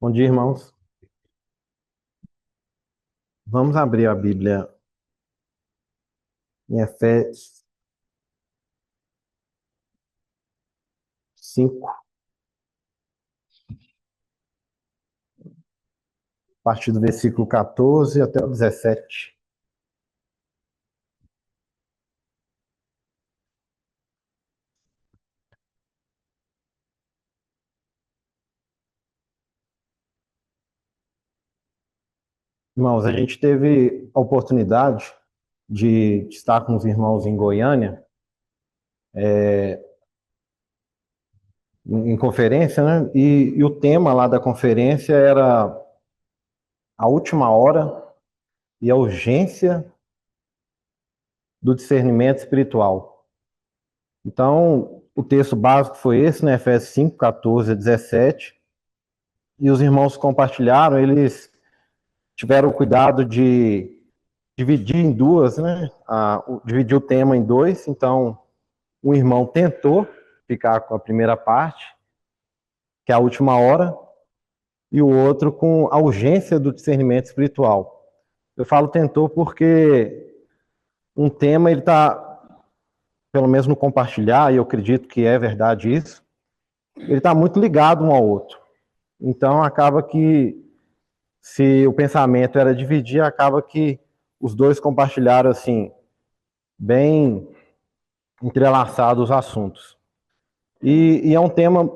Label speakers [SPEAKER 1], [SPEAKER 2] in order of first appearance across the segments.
[SPEAKER 1] Bom dia, irmãos. Vamos abrir a Bíblia em Efésios 5, a partir do versículo 14 até o 17. Irmãos, a gente teve a oportunidade de estar com os irmãos em Goiânia, em conferência, né? E o tema lá da conferência era a última hora e a urgência do discernimento espiritual. Então, o texto básico foi esse, né? Efésios 5, 14 a 17. E os irmãos compartilharam, eles tiveram o cuidado de dividir em duas, né? Dividir o tema em dois. Então, um irmão tentou ficar com a primeira parte, que é a última hora, e o outro com a urgência do discernimento espiritual. Eu falo tentou porque um tema, ele está, pelo menos no compartilhar, e eu acredito que é verdade isso, ele está muito ligado um ao outro. Então, acaba que, se o pensamento era dividir, acaba que os dois compartilharam, assim, bem entrelaçados os assuntos. E é um tema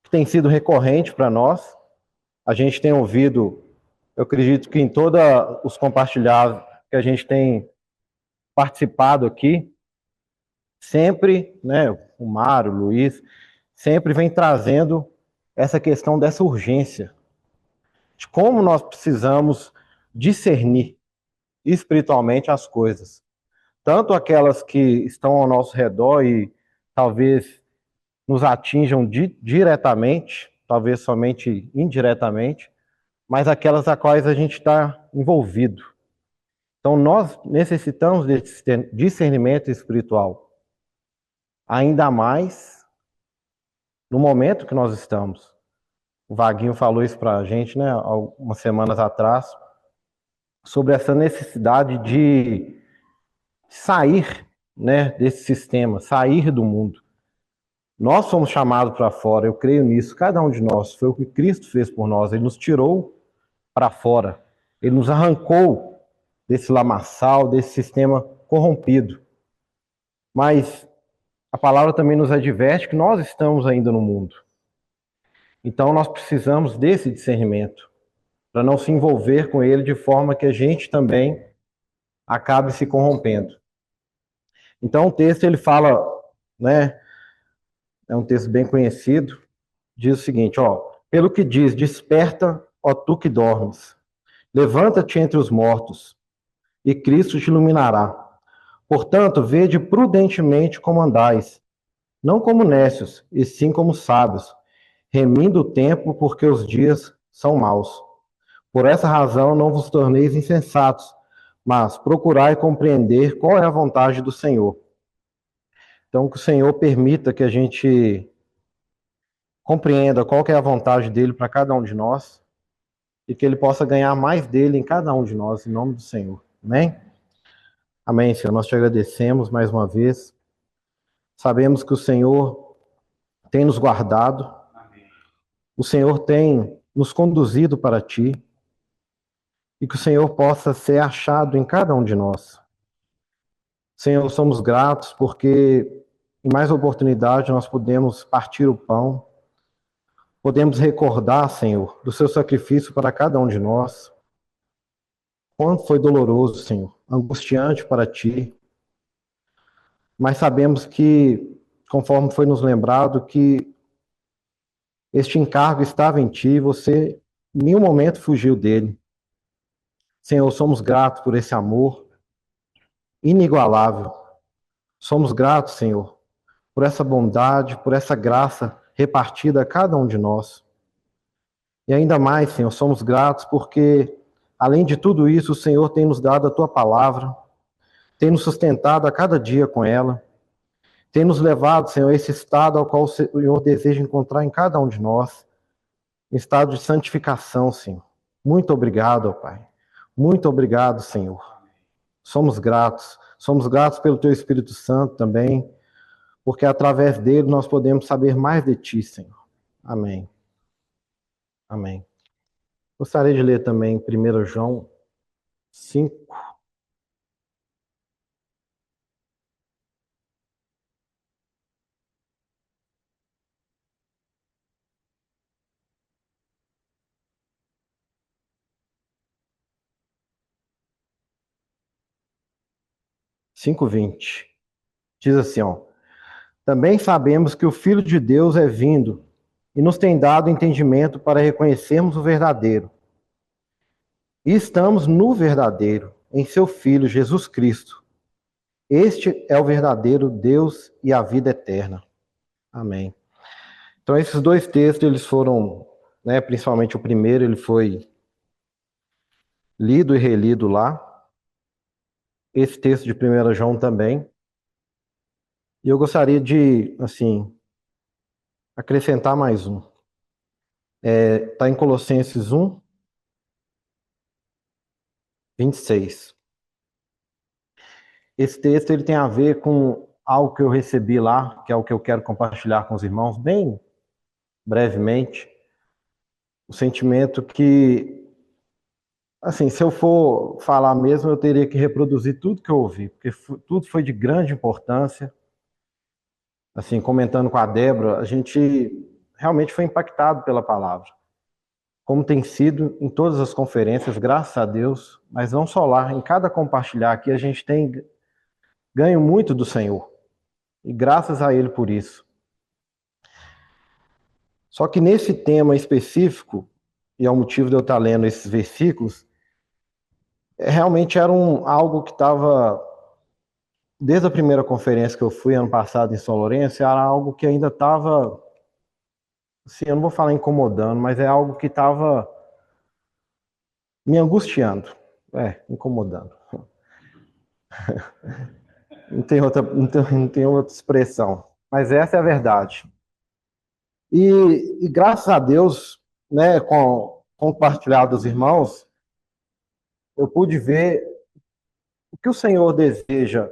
[SPEAKER 1] que tem sido recorrente para nós. A gente tem ouvido, eu acredito que em todos os compartilhados que a gente tem participado aqui, sempre, né, o Mário, o Luiz, sempre vem trazendo essa questão dessa urgência, de como nós precisamos discernir espiritualmente as coisas. Tanto aquelas que estão ao nosso redor e talvez nos atinjam diretamente, talvez somente indiretamente, mas aquelas a quais a gente está envolvido. Então, nós necessitamos desse discernimento espiritual, ainda mais no momento que nós estamos. O Vaguinho falou isso para a gente, né, algumas semanas atrás, sobre essa necessidade de sair, né, desse sistema, sair do mundo. Nós somos chamados para fora, eu creio nisso, cada um de nós. Foi o que Cristo fez por nós, ele nos tirou para fora, ele nos arrancou desse lamaçal, desse sistema corrompido. Mas a palavra também nos adverte que nós estamos ainda no mundo. Então nós precisamos desse discernimento, para não se envolver com ele de forma que a gente também acabe se corrompendo. Então o texto ele fala, né, é um texto bem conhecido, diz o seguinte, ó, pelo que diz, desperta, ó tu que dormes, levanta-te entre os mortos, e Cristo te iluminará. Portanto, vede prudentemente como andais, não como necios, e sim como sábios, remindo o tempo, porque os dias são maus. Por essa razão não vos torneis insensatos, mas procurai compreender qual é a vontade do Senhor. Então, que o Senhor permita que a gente compreenda qual que é a vontade dele para cada um de nós e que ele possa ganhar mais dele em cada um de nós, em nome do Senhor. Amém? Amém, Senhor. Nós te agradecemos mais uma vez. Sabemos que o Senhor tem nos guardado, o Senhor tem nos conduzido para ti e que o Senhor possa ser achado em cada um de nós. Senhor, somos gratos porque em mais oportunidade nós podemos partir o pão, podemos recordar, Senhor, do seu sacrifício para cada um de nós. Quanto foi doloroso, Senhor, angustiante para ti, mas sabemos que, conforme foi nos lembrado, que este encargo estava em ti e você em nenhum momento fugiu dele. Senhor, somos gratos por esse amor inigualável. Somos gratos, Senhor, por essa bondade, por essa graça repartida a cada um de nós. E ainda mais, Senhor, somos gratos porque, além de tudo isso, o Senhor tem nos dado a tua palavra, tem nos sustentado a cada dia com ela, tem nos levado, Senhor, a esse estado ao qual o Senhor deseja encontrar em cada um de nós. em estado de santificação, Senhor. Muito obrigado, ó Pai. Muito obrigado, Senhor. Somos gratos pelo Teu Espírito Santo também, porque através dele nós podemos saber mais de Ti, Senhor. Amém. Amém. Gostaria de ler também 1 João 5. Cinco 20. Diz assim, ó: também sabemos que o Filho de Deus é vindo e nos tem dado entendimento para reconhecermos o verdadeiro. E estamos no verdadeiro, em seu Filho, Jesus Cristo. Este é o verdadeiro Deus e a vida eterna. Amém. Então, esses dois textos, eles foram, né, principalmente o primeiro, ele foi lido e relido lá. Esse texto de 1 João também. E eu gostaria de, assim, acrescentar mais um. Está em Colossenses 1, 26. Esse texto ele tem a ver com algo que eu recebi lá, que é o que eu quero compartilhar com os irmãos, bem brevemente. O sentimento que, assim, se eu for falar mesmo, eu teria que reproduzir tudo que eu ouvi, porque tudo foi de grande importância. Assim, comentando com a Débora, a gente realmente foi impactado pela palavra, como tem sido em todas as conferências, graças a Deus, mas não só lá, em cada compartilhar aqui a gente tem ganho muito do Senhor, e graças a Ele por isso. Só que nesse tema específico, e é o motivo de eu estar lendo esses versículos, realmente era algo que estava, desde a primeira conferência que eu fui ano passado em São Lourenço, era algo que ainda estava, assim, eu não vou falar incomodando, mas é algo que estava me angustiando, incomodando. Não tem outra expressão, mas essa é a verdade. E graças a Deus, né, com compartilhar dos irmãos, eu pude ver o que o Senhor deseja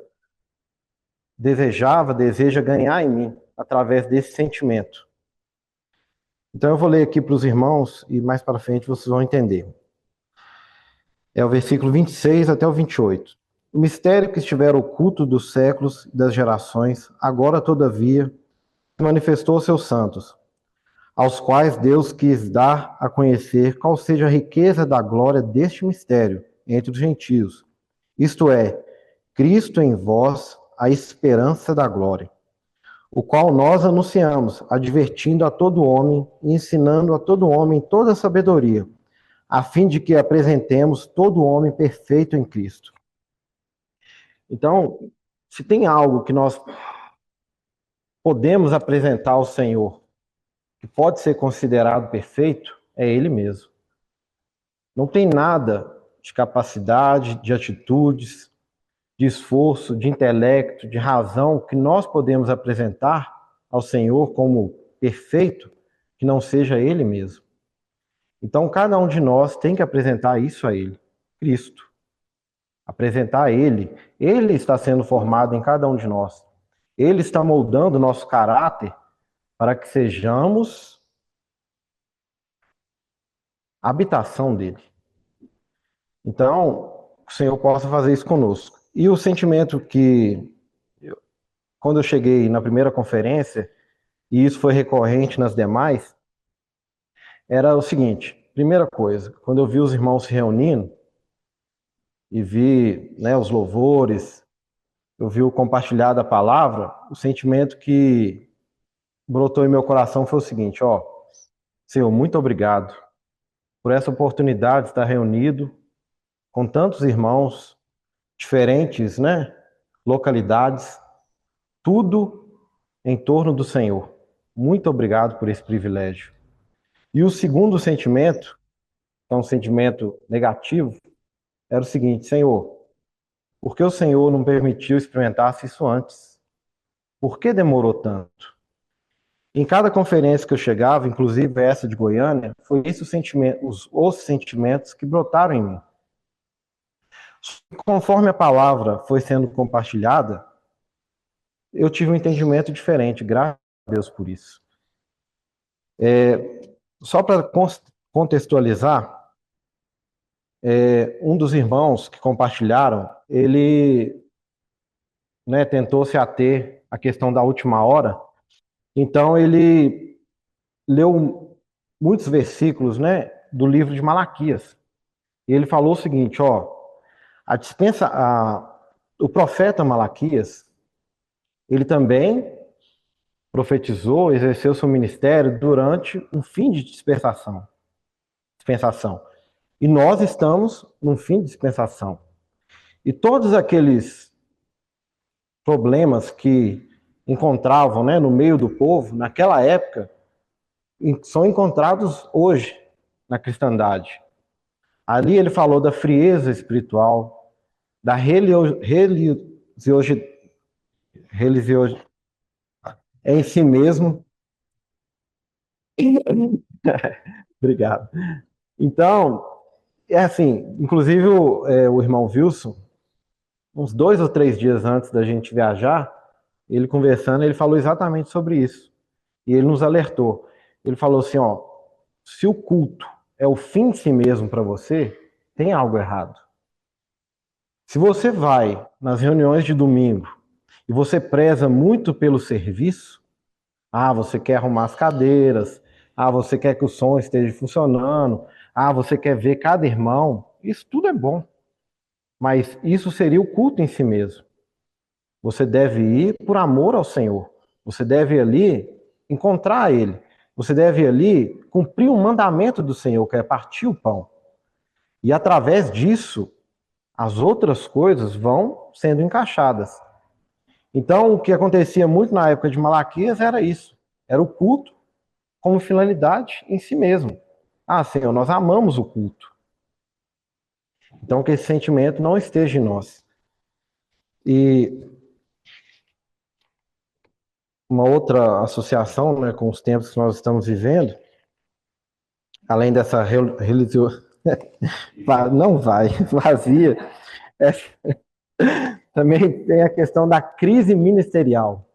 [SPEAKER 1] ganhar em mim, através desse sentimento. Então eu vou ler aqui para os irmãos, e mais para frente vocês vão entender. É o versículo 26 até o 28. O mistério que estivera oculto dos séculos e das gerações, agora, todavia, se manifestou aos seus santos, aos quais Deus quis dar a conhecer qual seja a riqueza da glória deste mistério entre os gentios, isto é, Cristo em vós, a esperança da glória, o qual nós anunciamos, advertindo a todo homem e ensinando a todo homem toda a sabedoria, a fim de que apresentemos todo homem perfeito em Cristo. Então, se tem algo que nós podemos apresentar ao Senhor, que pode ser considerado perfeito, é Ele mesmo. Não tem nada de capacidade, de atitudes, de esforço, de intelecto, de razão que nós podemos apresentar ao Senhor como perfeito, que não seja Ele mesmo. Então, cada um de nós tem que apresentar isso a Ele, Cristo. Apresentar a Ele. Ele está sendo formado em cada um de nós. Ele está moldando o nosso caráter para que sejamos a habitação dele. Então, o Senhor possa fazer isso conosco. E o sentimento que, quando eu cheguei na primeira conferência, e isso foi recorrente nas demais, era o seguinte: primeira coisa, quando eu vi os irmãos se reunindo, e vi, né, os louvores, eu vi o compartilhar da palavra, o sentimento que brotou em meu coração foi o seguinte: ó, Senhor, muito obrigado por essa oportunidade de estar reunido com tantos irmãos, diferentes, né, localidades, tudo em torno do Senhor. Muito obrigado por esse privilégio. E o segundo sentimento, que é um sentimento negativo, era o seguinte: Senhor, por que o Senhor não permitiu experimentar isso antes? Por que demorou tanto? Em cada conferência que eu chegava, inclusive essa de Goiânia, foi esse o sentimento, os sentimentos que brotaram em mim. Conforme a palavra foi sendo compartilhada, eu tive um entendimento diferente, graças a Deus por isso. Só para contextualizar, um dos irmãos que compartilharam, ele, né, tentou se ater à questão da última hora, então ele leu muitos versículos, né, do livro de Malaquias. E ele falou o seguinte, ó, o profeta Malaquias, ele também profetizou, exerceu seu ministério durante um fim de dispensação. E nós estamos num fim de dispensação. E todos aqueles problemas que encontravam, né, no meio do povo, naquela época, são encontrados hoje na cristandade. Ali ele falou da frieza espiritual, da religiosidade em si mesmo. Obrigado. Então, é assim, inclusive o irmão Wilson, uns 2 ou 3 dias antes da gente viajar, ele conversando, ele falou exatamente sobre isso. E ele nos alertou. Ele falou assim, ó, se o culto é o fim em si mesmo para você, tem algo errado. Se você vai nas reuniões de domingo e você preza muito pelo serviço, você quer arrumar as cadeiras, você quer que o som esteja funcionando, você quer ver cada irmão, isso tudo é bom. Mas isso seria o culto em si mesmo. Você deve ir por amor ao Senhor. Você deve ir ali encontrar Ele. Você deve ir ali cumprir um mandamento do Senhor, que é partir o pão. E através disso, as outras coisas vão sendo encaixadas. Então, o que acontecia muito na época de Malaquias era isso. Era o culto como finalidade em si mesmo. Senhor, nós amamos o culto. Então, que esse sentimento não esteja em nós. E uma outra associação, né, com os tempos que nós estamos vivendo, além dessa religião, não vai, vazia, também tem a questão da crise ministerial.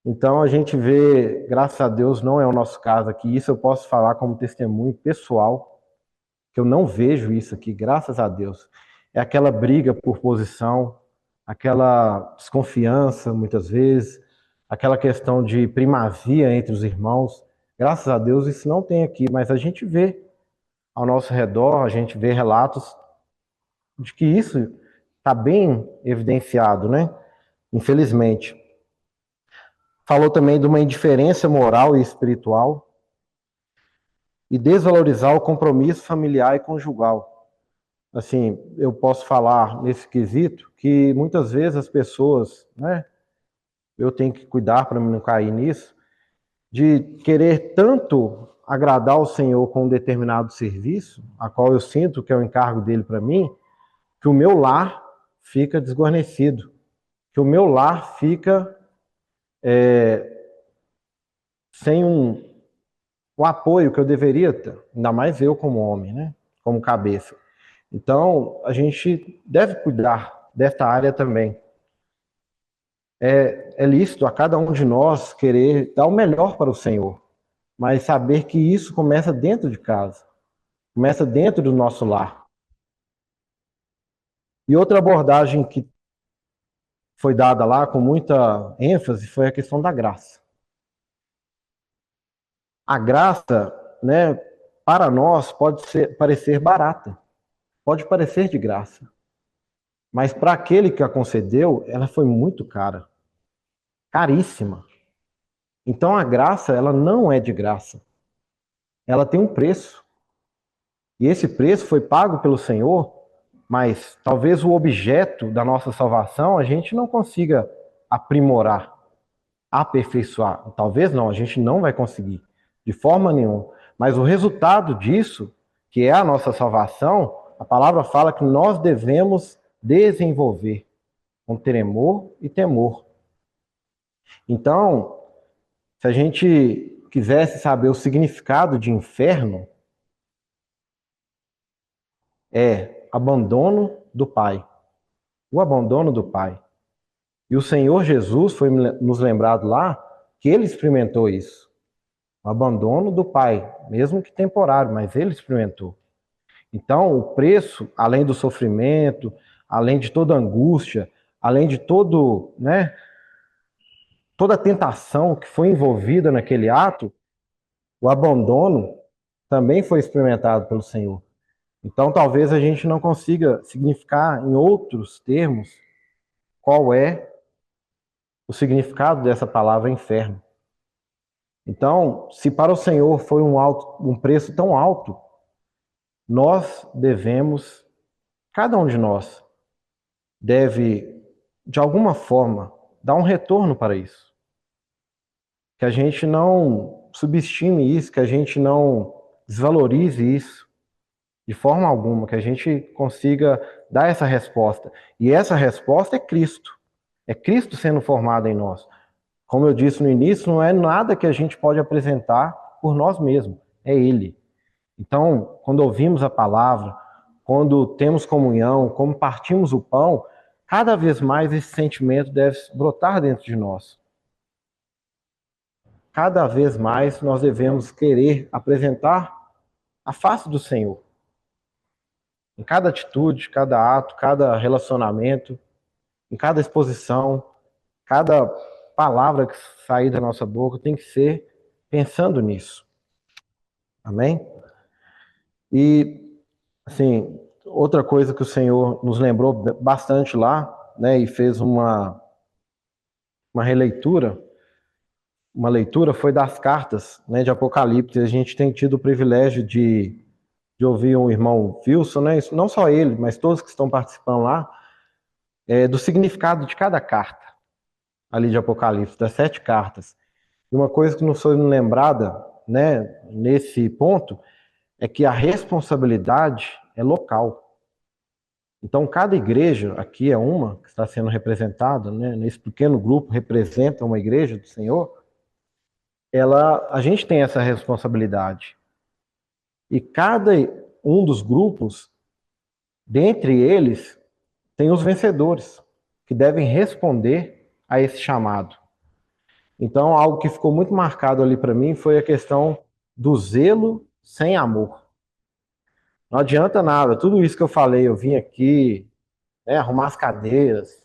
[SPEAKER 1] Então a gente vê, graças a Deus, não é o nosso caso aqui, isso eu posso falar como testemunho pessoal, que eu não vejo isso aqui, graças a Deus. É aquela briga por posição, aquela desconfiança, muitas vezes, aquela questão de primazia entre os irmãos. Graças a Deus isso não tem aqui, mas a gente vê ao nosso redor, a gente vê relatos de que isso está bem evidenciado, né? Infelizmente. Falou também de uma indiferença moral e espiritual e desvalorizar o compromisso familiar e conjugal. Assim, eu posso falar nesse quesito que muitas vezes as pessoas, né? Eu tenho que cuidar para não cair nisso, de querer tanto agradar o Senhor com um determinado serviço, a qual eu sinto que é o encargo dele para mim, que o meu lar fica desguarnecido, que o meu lar fica sem o apoio que eu deveria ter, ainda mais eu como homem, né? Como cabeça. Então, a gente deve cuidar desta área também. É lícito a cada um de nós querer dar o melhor para o Senhor, mas saber que isso começa dentro de casa, começa dentro do nosso lar. E outra abordagem que foi dada lá com muita ênfase foi a questão da graça. A graça, né, para nós pode parecer barata, pode parecer de graça, mas para aquele que a concedeu, ela foi muito cara, caríssima. Então a graça, ela não é de graça, ela tem um preço. E esse preço foi pago pelo Senhor, mas talvez o objeto da nossa salvação a gente não consiga aprimorar, aperfeiçoar. Talvez não, a gente não vai conseguir, de forma nenhuma. Mas o resultado disso, que é a nossa salvação, a palavra fala que nós devemos desenvolver com tremor e temor. Então, Se a gente quisesse saber o significado de inferno, é abandono do Pai. O abandono do Pai. E o Senhor Jesus foi nos lembrado lá que ele experimentou isso. O abandono do Pai, mesmo que temporário, mas ele experimentou. Então, o preço, além do sofrimento, além de toda angústia, além de toda a tentação que foi envolvida naquele ato, o abandono também foi experimentado pelo Senhor. Então, talvez a gente não consiga significar em outros termos qual é o significado dessa palavra inferno. Então, se para o Senhor foi um preço tão alto, nós devemos, cada um de nós, deve, de alguma forma, dar um retorno para isso. Que a gente não subestime isso, que a gente não desvalorize isso, de forma alguma, que a gente consiga dar essa resposta. E essa resposta é Cristo. É Cristo sendo formado em nós. Como eu disse no início, não é nada que a gente pode apresentar por nós mesmos, é Ele. Então, quando ouvimos a palavra, quando temos comunhão, como partimos o pão, cada vez mais esse sentimento deve brotar dentro de nós. Cada vez mais nós devemos querer apresentar a face do Senhor. Em cada atitude, cada ato, cada relacionamento, em cada exposição, cada palavra que sair da nossa boca tem que ser pensando nisso. Amém? E, assim, outra coisa que o Senhor nos lembrou bastante lá, né, e fez uma leitura foi das cartas, né, de Apocalipse. A gente tem tido o privilégio de ouvir um irmão Wilson, né, não só ele, mas todos que estão participando lá, do significado de cada carta ali de Apocalipse, das 7 cartas. E uma coisa que nos foi lembrada, né, nesse ponto, é que a responsabilidade é local. Então, cada igreja, aqui é uma que está sendo representada, né, nesse pequeno grupo representa uma igreja do Senhor, a gente tem essa responsabilidade. E cada um dos grupos, dentre eles, tem os vencedores, que devem responder a esse chamado. Então, algo que ficou muito marcado ali para mim foi a questão do zelo sem amor. Não adianta nada, tudo isso que eu falei, eu vim aqui, né, arrumar as cadeiras,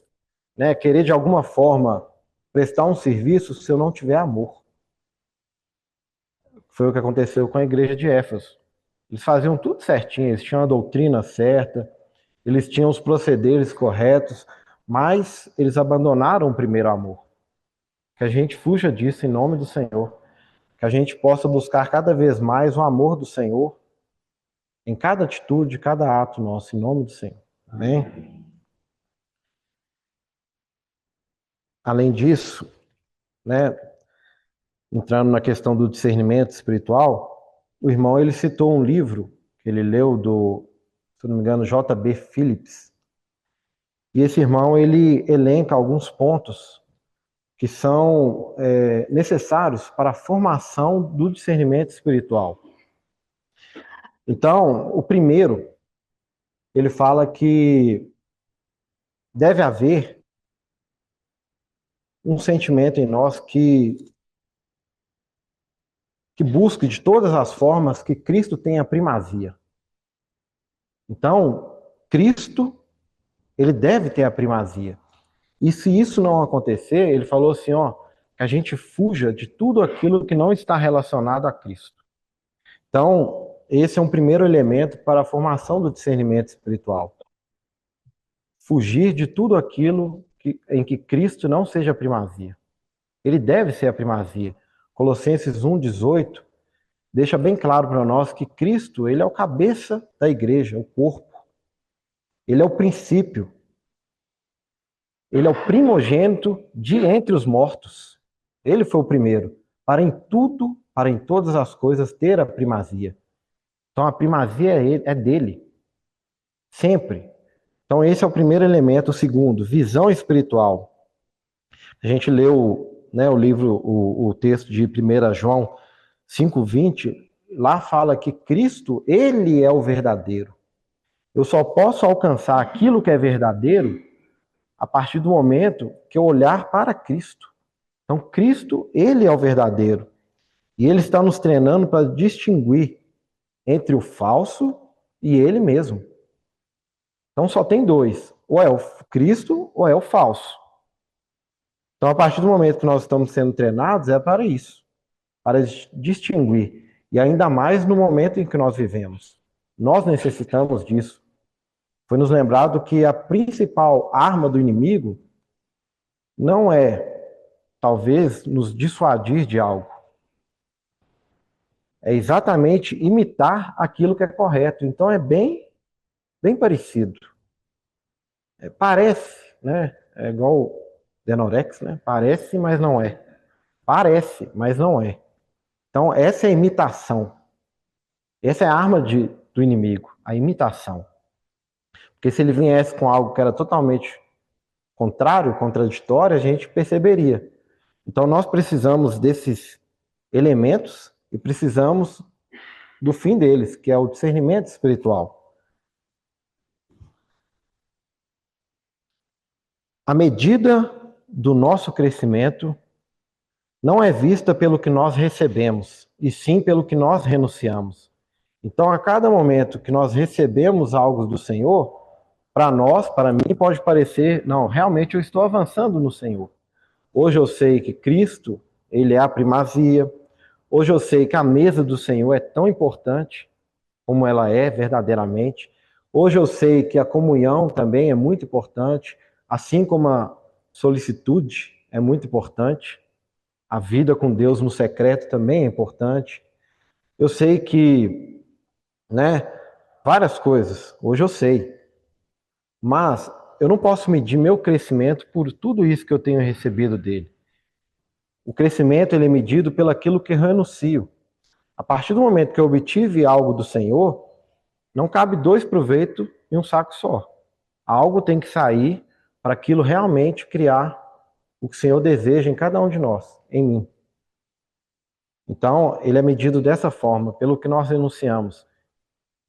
[SPEAKER 1] né, querer de alguma forma prestar um serviço se eu não tiver amor. Foi o que aconteceu com a igreja de Éfeso. Eles faziam tudo certinho, eles tinham a doutrina certa, eles tinham os procederes corretos, mas eles abandonaram o primeiro amor. Que a gente fuja disso em nome do Senhor. Que a gente possa buscar cada vez mais o amor do Senhor em cada atitude, cada ato nosso, em nome do Senhor. Amém? Além disso, né, entrando na questão do discernimento espiritual, o irmão ele citou um livro que ele leu do, se não me engano, J.B. Phillips. E esse irmão ele elenca alguns pontos que são necessários para a formação do discernimento espiritual. Então, o primeiro, ele fala que deve haver um sentimento em nós que busque de todas as formas que Cristo tenha primazia. Então, Cristo, ele deve ter a primazia. E se isso não acontecer, ele falou assim, ó, que a gente fuja de tudo aquilo que não está relacionado a Cristo. Então, esse é um primeiro elemento para a formação do discernimento espiritual. Fugir de tudo aquilo em que Cristo não seja a primazia. Ele deve ser a primazia. Colossenses 1,18 deixa bem claro para nós que Cristo, ele é o cabeça da igreja, o corpo. Ele é o princípio. Ele é o primogênito de entre os mortos. Ele foi o primeiro. Para em tudo, para em todas as coisas, ter a primazia. Então a primazia é dele. Sempre. Então esse é o primeiro elemento. O segundo, visão espiritual. A gente leu né, o texto de 1 João 5:20, lá fala que Cristo, ele é o verdadeiro. Eu só posso alcançar aquilo que é verdadeiro a partir do momento que eu olhar para Cristo. Então, Cristo, ele é o verdadeiro. E ele está nos treinando para distinguir entre o falso e ele mesmo. Então, só tem dois: ou é o Cristo ou é o falso. Então, a partir do momento que nós estamos sendo treinados, é para isso, para distinguir. E ainda mais no momento em que nós vivemos. Nós necessitamos disso. Foi nos lembrado que a principal arma do inimigo não é, talvez, nos dissuadir de algo. É exatamente imitar aquilo que é correto. Então é bem parecido. Parece, né? É igual o Denorex, né? Parece, mas não é. Parece, mas não é. Então essa é a imitação. Essa é a arma do inimigo, a imitação. Porque se ele viesse com algo que era totalmente contrário, contraditório, a gente perceberia. Então nós precisamos desses elementos e precisamos do fim deles, que é o discernimento espiritual. A medida do nosso crescimento não é vista pelo que nós recebemos, e sim pelo que nós renunciamos. Então, a cada momento que nós recebemos algo do Senhor, para nós, para mim, pode parecer, não, realmente eu estou avançando no Senhor. Hoje eu sei que Cristo, ele é a primazia. Hoje eu sei que a mesa do Senhor é tão importante como ela é verdadeiramente. Hoje eu sei que a comunhão também é muito importante, assim como a solicitude é muito importante. A vida com Deus no secreto também é importante. Eu sei que, né, várias coisas, hoje eu sei. Mas eu não posso medir meu crescimento por tudo isso que eu tenho recebido dele. O crescimento ele é medido pelo aquilo que eu renuncio. A partir do momento que eu obtive algo do Senhor, não cabe dois proveitos em um saco só. Algo tem que sair para aquilo realmente criar o que o Senhor deseja em cada um de nós, em mim. Então, ele é medido dessa forma, pelo que nós renunciamos.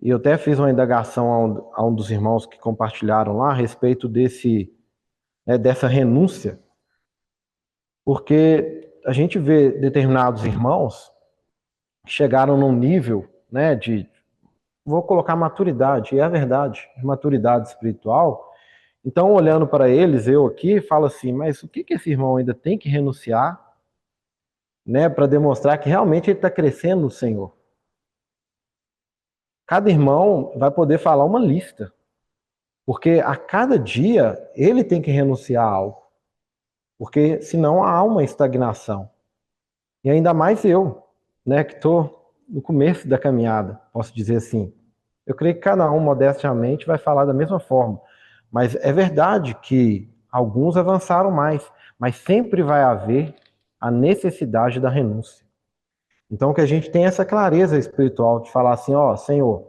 [SPEAKER 1] E eu até fiz uma indagação a um dos irmãos que compartilharam lá a respeito dessa renúncia, porque a gente vê determinados irmãos que chegaram num nível, né, vou colocar maturidade, e é a verdade, de maturidade espiritual. Então, olhando para eles, eu aqui falo assim, mas o que esse irmão ainda tem que renunciar, né, para demonstrar que realmente ele está crescendo no Senhor? Cada irmão vai poder falar uma lista, porque a cada dia ele tem que renunciar a algo, porque senão há uma estagnação. E ainda mais eu, né, que estou no começo da caminhada, posso dizer assim. Eu creio que cada um, modestamente, vai falar da mesma forma. Mas é verdade que alguns avançaram mais, mas sempre vai haver a necessidade da renúncia. Então, que a gente tenha essa clareza espiritual de falar assim, ó, Senhor,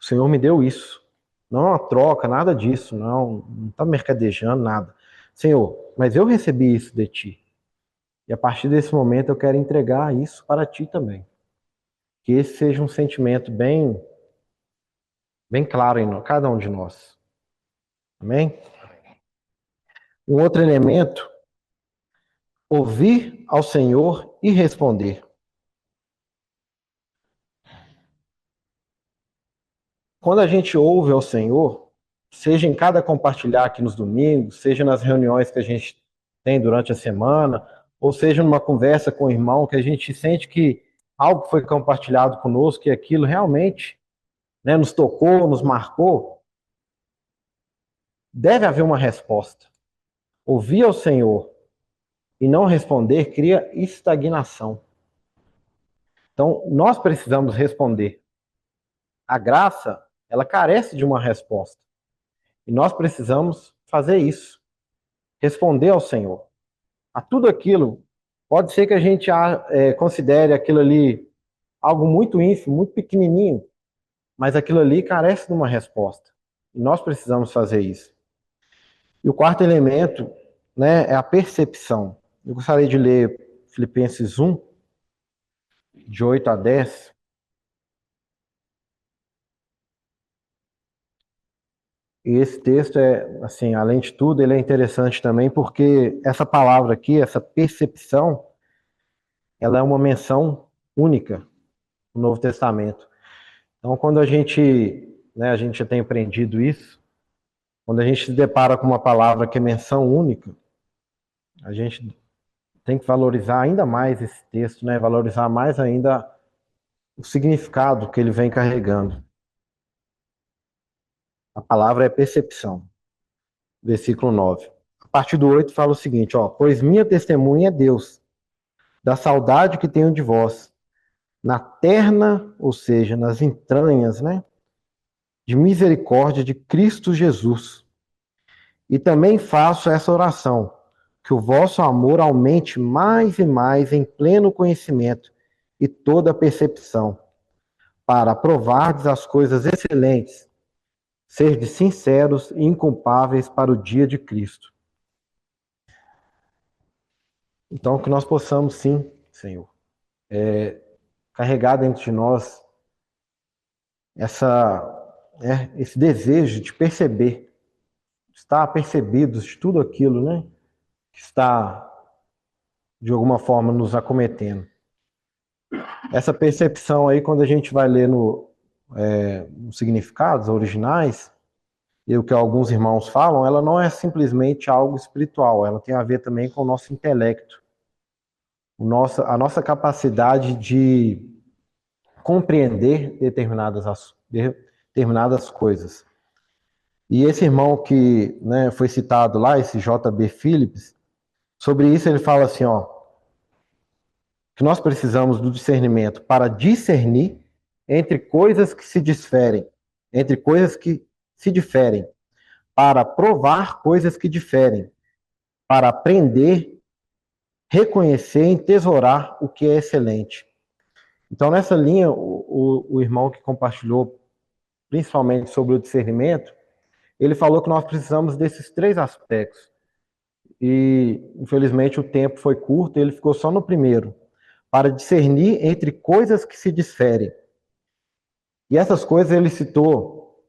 [SPEAKER 1] o Senhor me deu isso. Não é uma troca, nada disso, não está mercadejando, nada. Senhor, mas eu recebi isso de Ti. E a partir desse momento eu quero entregar isso para Ti também. Que esse seja um sentimento bem claro em cada um de nós. Amém? Um outro elemento, ouvir ao Senhor e responder. Quando a gente ouve ao Senhor, seja em cada compartilhar aqui nos domingos, seja nas reuniões que a gente tem durante a semana, ou seja numa conversa com o irmão, que a gente sente que algo foi compartilhado conosco e aquilo realmente, né, nos tocou, nos marcou, deve haver uma resposta. Ouvir ao Senhor e não responder cria estagnação. Então, nós precisamos responder. A graça, ela carece de uma resposta. E nós precisamos fazer isso. Responder ao Senhor. A tudo aquilo, pode ser que a gente considere aquilo ali algo muito ínfimo, muito pequenininho, mas aquilo ali carece de uma resposta. E nós precisamos fazer isso. E o quarto elemento, né, é a percepção. Eu gostaria de ler Filipenses 1, de 8 a 10. E esse texto é, assim, além de tudo, ele é interessante também porque essa palavra aqui, essa percepção, ela é uma menção única no Novo Testamento. Então, quando a gente já tem aprendido isso, quando a gente se depara com uma palavra que é menção única, a gente tem que valorizar ainda mais esse texto, né? Valorizar mais ainda o significado que ele vem carregando. A palavra é percepção. Versículo 9. A partir do 8 fala o seguinte, ó: pois minha testemunha é Deus, da saudade que tenho de vós, na terna, ou seja, nas entranhas, né, de misericórdia de Cristo Jesus. E também faço essa oração, que o vosso amor aumente mais e mais em pleno conhecimento e toda percepção, para provardes as coisas excelentes, serdes sinceros e inculpáveis para o dia de Cristo. Então, que nós possamos, sim, Senhor, carregar dentro de nós esse desejo de perceber, de estar percebidos de tudo aquilo, né, que está, de alguma forma, nos acometendo. Essa percepção aí, quando a gente vai ler nos significados originais, e o que alguns irmãos falam, ela não é simplesmente algo espiritual, ela tem a ver também com o nosso intelecto, a nossa capacidade de compreender determinadas coisas. E esse irmão que, né, foi citado lá, esse J.B. Phillips, sobre isso ele fala assim, ó, que nós precisamos do discernimento para discernir entre coisas que se diferem, entre coisas que se diferem, para provar coisas que diferem, para aprender, reconhecer e entesourar o que é excelente. Então, nessa linha, o irmão que compartilhou principalmente sobre o discernimento, ele falou que nós precisamos desses três aspectos. E, infelizmente, o tempo foi curto, ele ficou só no primeiro, para discernir entre coisas que se diferem. E essas coisas ele citou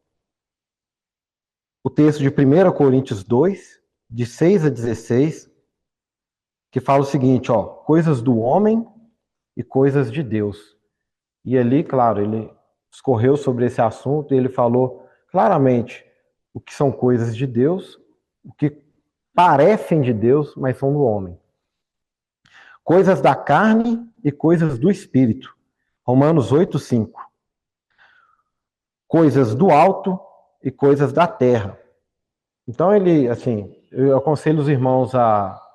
[SPEAKER 1] o texto de 1 Coríntios 2, de 6 a 16, que fala o seguinte, ó, coisas do homem e coisas de Deus. E ali, claro, ele discorreu sobre esse assunto e ele falou claramente o que são coisas de Deus, o que parecem de Deus, mas são do homem. Coisas da carne e coisas do espírito. Romanos 8:5. Coisas do alto e coisas da terra. Então ele, assim, eu aconselho os irmãos a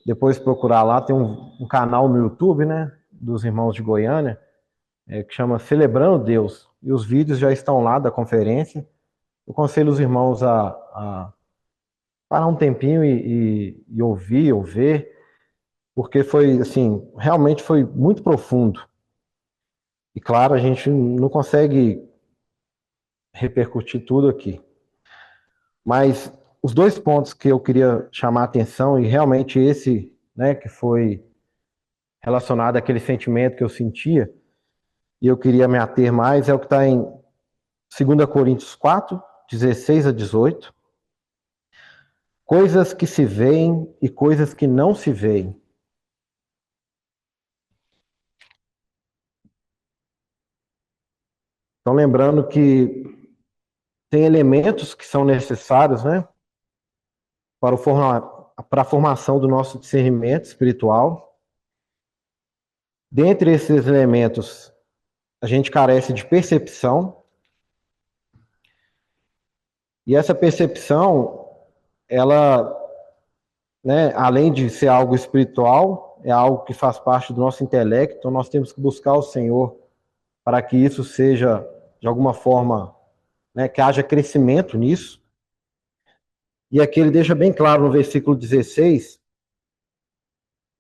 [SPEAKER 1] depois procurar lá, tem um canal no YouTube, né, dos irmãos de Goiânia, que chama Celebrando Deus. E os vídeos já estão lá da conferência. Eu aconselho os irmãos a parar um tempinho e ouvir, ou ver, porque foi, assim, realmente foi muito profundo. E claro, a gente não consegue repercutir tudo aqui. Mas os dois pontos que eu queria chamar a atenção, e realmente esse, né, que foi relacionado àquele sentimento que eu sentia, e eu queria me ater mais, é o que está em 2 Coríntios 4, 16 a 18. Coisas que se veem e coisas que não se veem. Então, lembrando que tem elementos que são necessários, né, para a formação do nosso discernimento espiritual. Dentre esses elementos, a gente carece de percepção, e essa percepção, ela, né, além de ser algo espiritual, é algo que faz parte do nosso intelecto, então nós temos que buscar o Senhor para que isso seja, de alguma forma, né, que haja crescimento nisso. E aqui ele deixa bem claro no versículo 16,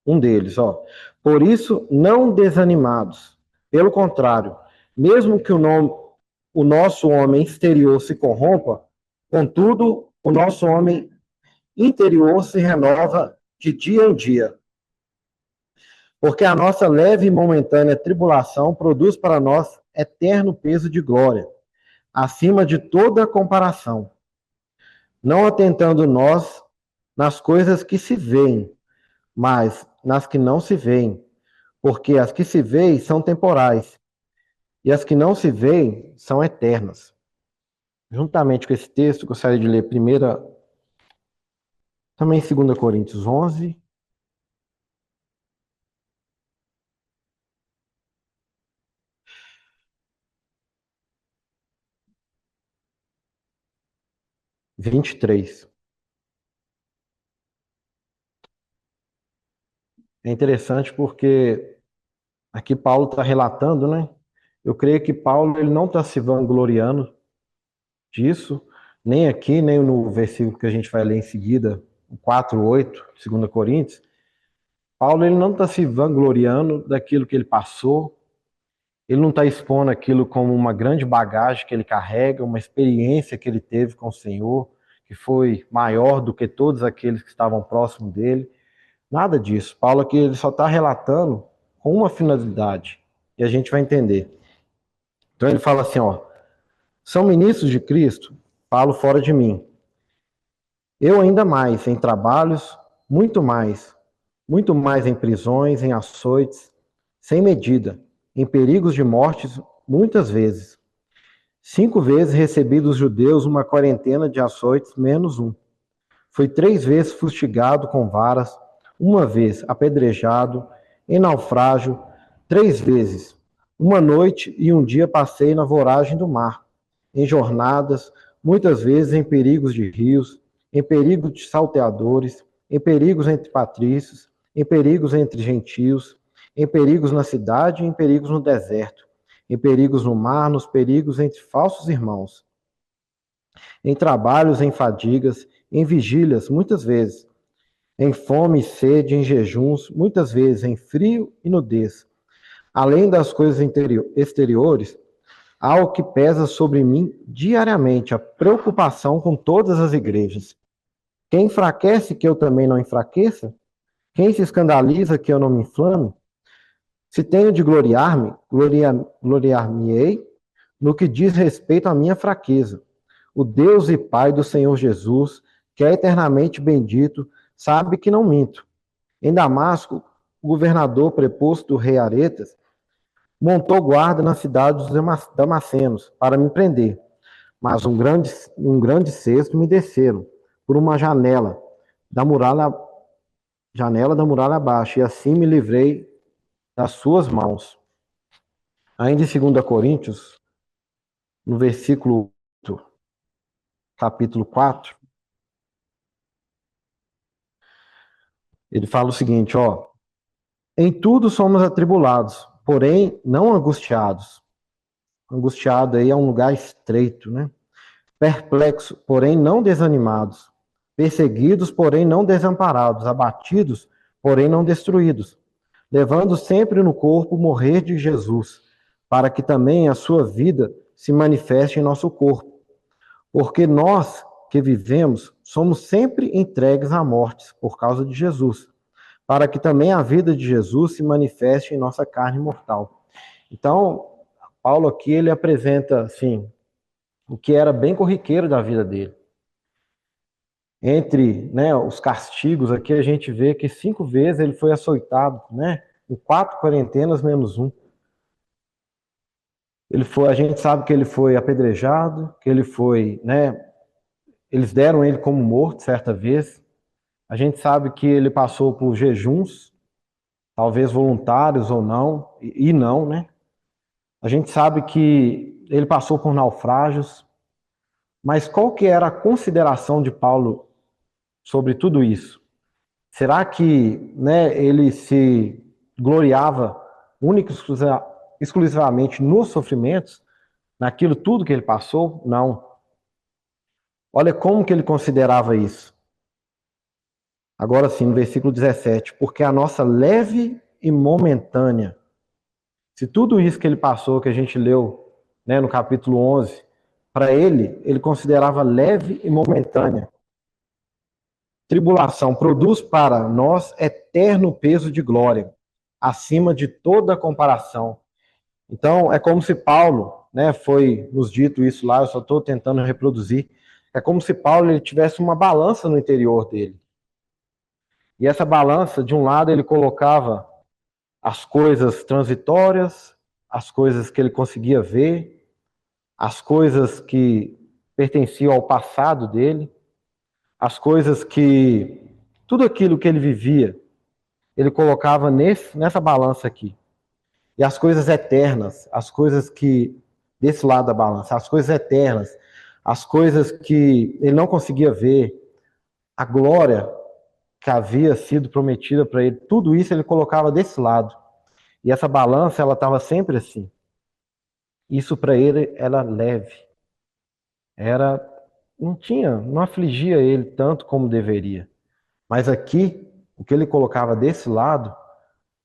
[SPEAKER 1] um deles, ó. Por isso, não desanimados. Pelo contrário, mesmo que o nosso homem exterior se corrompa, contudo, o nosso homem interior se renova de dia em dia. Porque a nossa leve e momentânea tribulação produz para nós eterno peso de glória, acima de toda comparação, não atentando nós nas coisas que se veem, mas nas que não se veem, porque as que se veem são temporais, e as que não se veem são eternas. Juntamente com esse texto, gostaria de ler primeira, também 2 Coríntios 11, (23). É interessante porque aqui Paulo está relatando, né? Eu creio que Paulo ele não está se vangloriando disso, nem aqui, nem no versículo que a gente vai ler em seguida, o 4:8, 2 Coríntios. Paulo ele não está se vangloriando daquilo que ele passou, ele não está expondo aquilo como uma grande bagagem que ele carrega, uma experiência que ele teve com o Senhor, que foi maior do que todos aqueles que estavam próximos dele. Nada disso. Paulo aqui ele só está relatando com uma finalidade, e a gente vai entender. Então ele fala assim, ó, são ministros de Cristo, falo fora de mim. Eu ainda mais em trabalhos, muito mais em prisões, em açoites, sem medida, em perigos de mortes, muitas vezes. 5 vezes recebi dos judeus uma quarentena de açoites, menos um. Fui 3 vezes fustigado com varas, uma vez apedrejado, em naufrágio, 3 vezes. Uma noite e um dia passei na voragem do mar, em jornadas, muitas vezes em perigos de rios, em perigos de salteadores, em perigos entre patrícios, em perigos entre gentios, em perigos na cidade e em perigos no deserto, em perigos no mar, nos perigos entre falsos irmãos, em trabalhos, em fadigas, em vigílias, muitas vezes, em fome e sede, em jejuns, muitas vezes em frio e nudez. Além das coisas exteriores, há o que pesa sobre mim diariamente, a preocupação com todas as igrejas. Quem enfraquece que eu também não enfraqueça? Quem se escandaliza que eu não me inflame? Se tenho de gloriar-me, gloriar-me-ei no que diz respeito à minha fraqueza. O Deus e Pai do Senhor Jesus, que é eternamente bendito, sabe que não minto. Em Damasco, o governador preposto do rei Aretas montou guarda na cidade dos Damascenos para me prender, mas um grande cesto me desceram por uma janela da muralha abaixo, e assim me livrei das suas mãos. Ainda em 2 Coríntios, no versículo 8, capítulo 4, ele fala o seguinte, ó, em tudo somos atribulados, porém não angustiados. Angustiado aí é um lugar estreito, né? Perplexos, porém não desanimados. Perseguidos, porém não desamparados. Abatidos, porém não destruídos. Levando sempre no corpo o morrer de Jesus, para que também a sua vida se manifeste em nosso corpo. Porque nós que vivemos somos sempre entregues à morte por causa de Jesus, para que também a vida de Jesus se manifeste em nossa carne mortal. Então, Paulo aqui ele apresenta assim o que era bem corriqueiro da vida dele. Entre, né, os castigos aqui a gente vê que 5 vezes ele foi açoitado, né, em 4 quarentenas menos um. A gente sabe que ele foi apedrejado, que ele foi, né, eles deram ele como morto certa vez. A gente sabe que ele passou por jejuns, talvez voluntários ou não, e não, né? A gente sabe que ele passou por naufrágios, mas qual que era a consideração de Paulo sobre tudo isso? Será que, né, ele se gloriava única e exclusivamente nos sofrimentos, naquilo tudo que ele passou? Não. Olha como que ele considerava isso. Agora sim, no versículo 17, porque a nossa leve e momentânea, se tudo isso que ele passou, que a gente leu, né, no capítulo 11, para ele considerava leve e momentânea. tribulação produz para nós eterno peso de glória, acima de toda comparação. Então, é como se Paulo, né, foi nos dito isso lá, eu só estou tentando reproduzir, é como se Paulo ele tivesse uma balança no interior dele. E essa balança, de um lado, ele colocava as coisas transitórias, as coisas que ele conseguia ver, as coisas que pertenciam ao passado dele, as coisas que, tudo aquilo que ele vivia, ele colocava nessa balança aqui. E as coisas eternas, as coisas que, desse lado da balança, as coisas eternas, as coisas que ele não conseguia ver, a glória que havia sido prometida para ele, tudo isso ele colocava desse lado. E essa balança, ela estava sempre assim. Isso para ele era leve. Era, não afligia ele tanto como deveria. Mas aqui, o que ele colocava desse lado,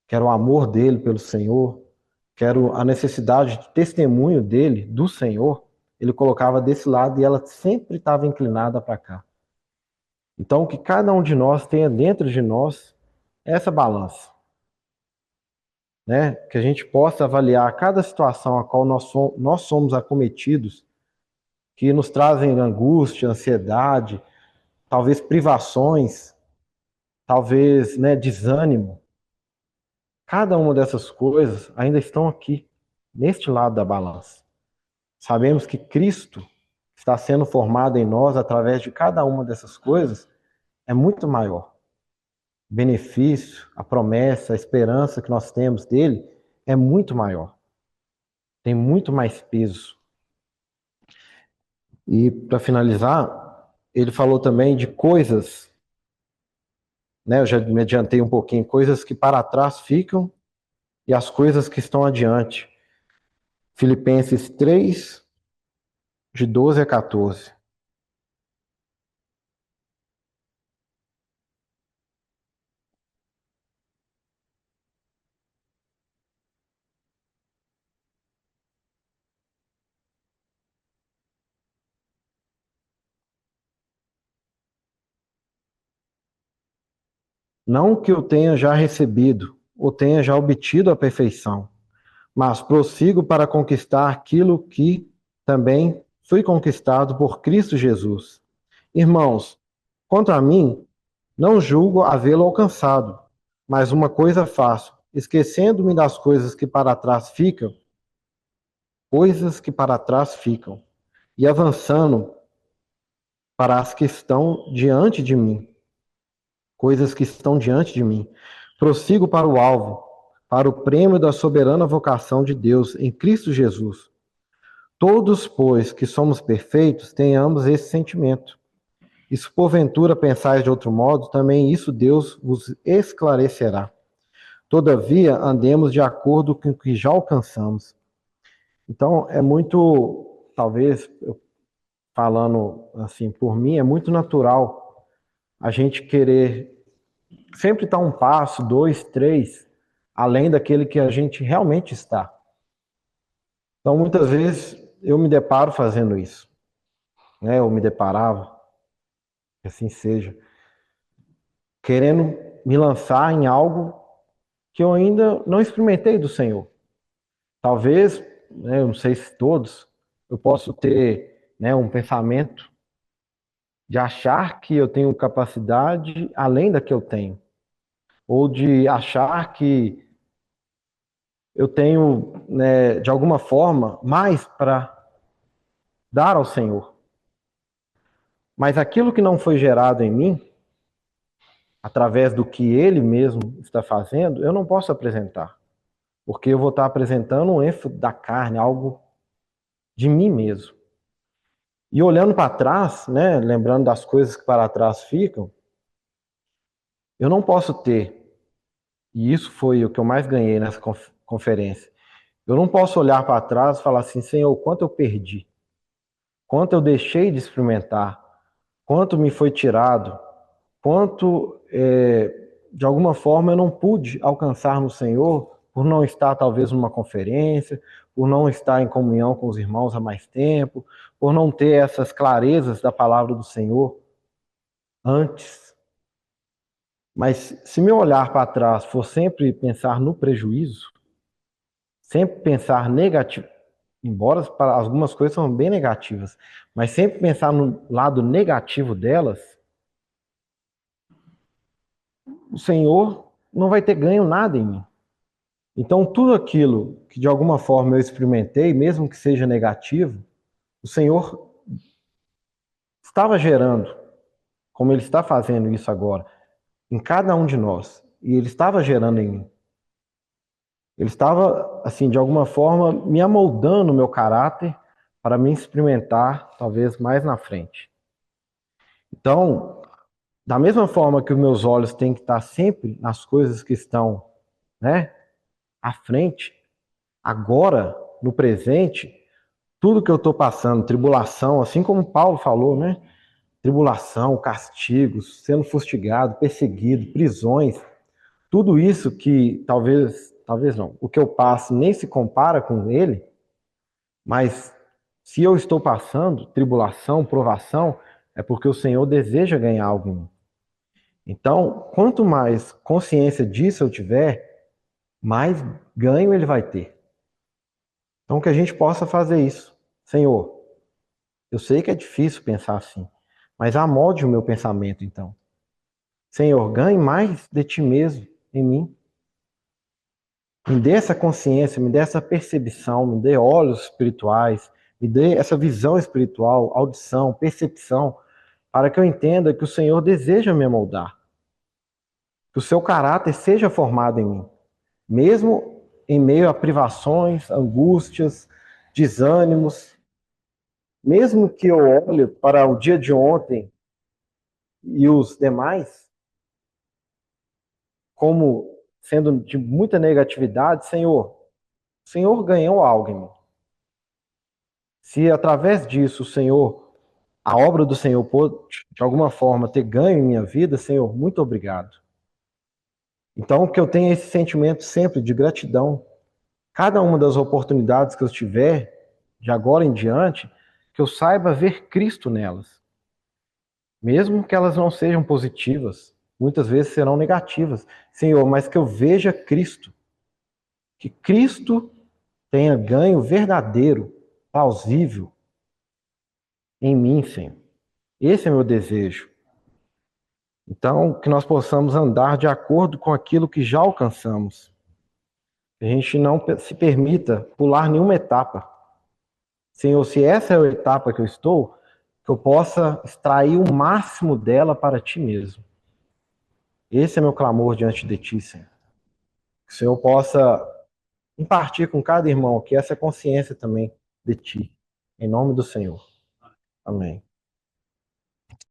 [SPEAKER 1] que era o amor dele pelo Senhor, que era a necessidade de testemunho dele, do Senhor, ele colocava desse lado e ela sempre estava inclinada para cá. Então, que cada um de nós tenha dentro de nós essa balança, né? Que a gente possa avaliar cada situação a qual nós somos acometidos, que nos trazem angústia, ansiedade, talvez privações, talvez, né, desânimo. Cada uma dessas coisas ainda estão aqui, neste lado da balança. Sabemos que Cristo está sendo formado em nós através de cada uma dessas coisas é muito maior. O benefício, a promessa, a esperança que nós temos dele é muito maior. Tem muito mais peso. E para finalizar, ele falou também de coisas, né? Eu já me adiantei um pouquinho, coisas que para trás ficam e as coisas que estão adiante. Filipenses 3, de 12 a 14. Não que eu tenha já recebido ou tenha já obtido a perfeição, mas prossigo para conquistar aquilo que também fui conquistado por Cristo Jesus. Irmãos, quanto a mim, não julgo havê-lo alcançado, mas uma coisa faço, esquecendo-me das coisas que para trás ficam, e avançando para as que estão diante de mim, coisas que estão diante de mim. Prossigo para o alvo, para o prêmio da soberana vocação de Deus em Cristo Jesus. Todos, pois, que somos perfeitos, tenhamos esse sentimento. E se porventura pensais de outro modo, também isso Deus vos esclarecerá. Todavia, andemos de acordo com o que já alcançamos. Então, é muito, talvez, falando assim por mim, é muito natural a gente querer sempre estar um passo, dois, três, além daquele que a gente realmente está. Então, muitas vezes, eu me deparo fazendo isso, né? Eu me deparava, que assim seja, querendo me lançar em algo que eu ainda não experimentei do Senhor. Talvez, né, eu não sei se todos, eu posso ter, né, um pensamento de achar que eu tenho capacidade além da que eu tenho, ou de achar que eu tenho, né, de alguma forma, mais para dar ao Senhor. Mas aquilo que não foi gerado em mim, através do que Ele mesmo está fazendo, eu não posso apresentar, porque eu vou estar apresentando um ênfase da carne, algo de mim mesmo. E olhando para trás, né, lembrando das coisas que para trás ficam, eu não posso ter, e isso foi o que eu mais ganhei nessa conferência, eu não posso olhar para trás e falar assim, Senhor, quanto eu perdi, quanto eu deixei de experimentar, quanto me foi tirado, quanto, de alguma forma, eu não pude alcançar no Senhor por não estar, talvez, numa conferência, por não estar em comunhão com os irmãos há mais tempo, por não ter essas clarezas da palavra do Senhor antes. Mas se meu olhar para trás for sempre pensar no prejuízo, sempre pensar negativo, embora para algumas coisas são bem negativas, mas sempre pensar no lado negativo delas, o Senhor não vai ter ganho nada em mim. Então, tudo aquilo que de alguma forma eu experimentei, mesmo que seja negativo, o Senhor estava gerando, como Ele está fazendo isso agora, em cada um de nós. E Ele estava gerando em mim. Ele estava, assim, de alguma forma, me amoldando o meu caráter para me experimentar, talvez, mais na frente. Então, da mesma forma que os meus olhos têm que estar sempre nas coisas que estão, né, à frente, agora, no presente, tudo que eu estou passando, tribulação, assim como Paulo falou, né? Tribulação, castigos, sendo fustigado, perseguido, prisões, tudo isso que talvez não, o que eu passo nem se compara com ele, mas se eu estou passando tribulação, provação, é porque o Senhor deseja ganhar algo em mim. Então, quanto mais consciência disso eu tiver, mais ganho ele vai ter. Então, que a gente possa fazer isso. Senhor, eu sei que é difícil pensar assim, mas amolde o meu pensamento então. Senhor, ganhe mais de ti mesmo em mim. Me dê essa consciência, me dê essa percepção, me dê olhos espirituais, me dê essa visão espiritual, audição, percepção, para que eu entenda que o Senhor deseja me moldar, que o seu caráter seja formado em mim, mesmo em meio a privações, angústias, desânimos, mesmo que eu olhe para o dia de ontem e os demais como sendo de muita negatividade, Senhor, o Senhor ganhou algo em mim. Se através disso o Senhor, a obra do Senhor pôde, de alguma forma, ter ganho em minha vida, Senhor, muito obrigado. Então, que eu tenha esse sentimento sempre de gratidão. Cada uma das oportunidades que eu tiver, de agora em diante, que eu saiba ver Cristo nelas. Mesmo que elas não sejam positivas, muitas vezes serão negativas. Senhor, mas que eu veja Cristo. Que Cristo tenha ganho verdadeiro, plausível em mim, Senhor. Esse é meu desejo. Então, que nós possamos andar de acordo com aquilo que já alcançamos. Que a gente não se permita pular nenhuma etapa. Senhor, se essa é a etapa que eu estou, que eu possa extrair o máximo dela para ti mesmo. Esse é meu clamor diante de ti, Senhor. Que o Senhor possa impartir com cada irmão aqui essa consciência também de ti. Em nome do Senhor. Amém.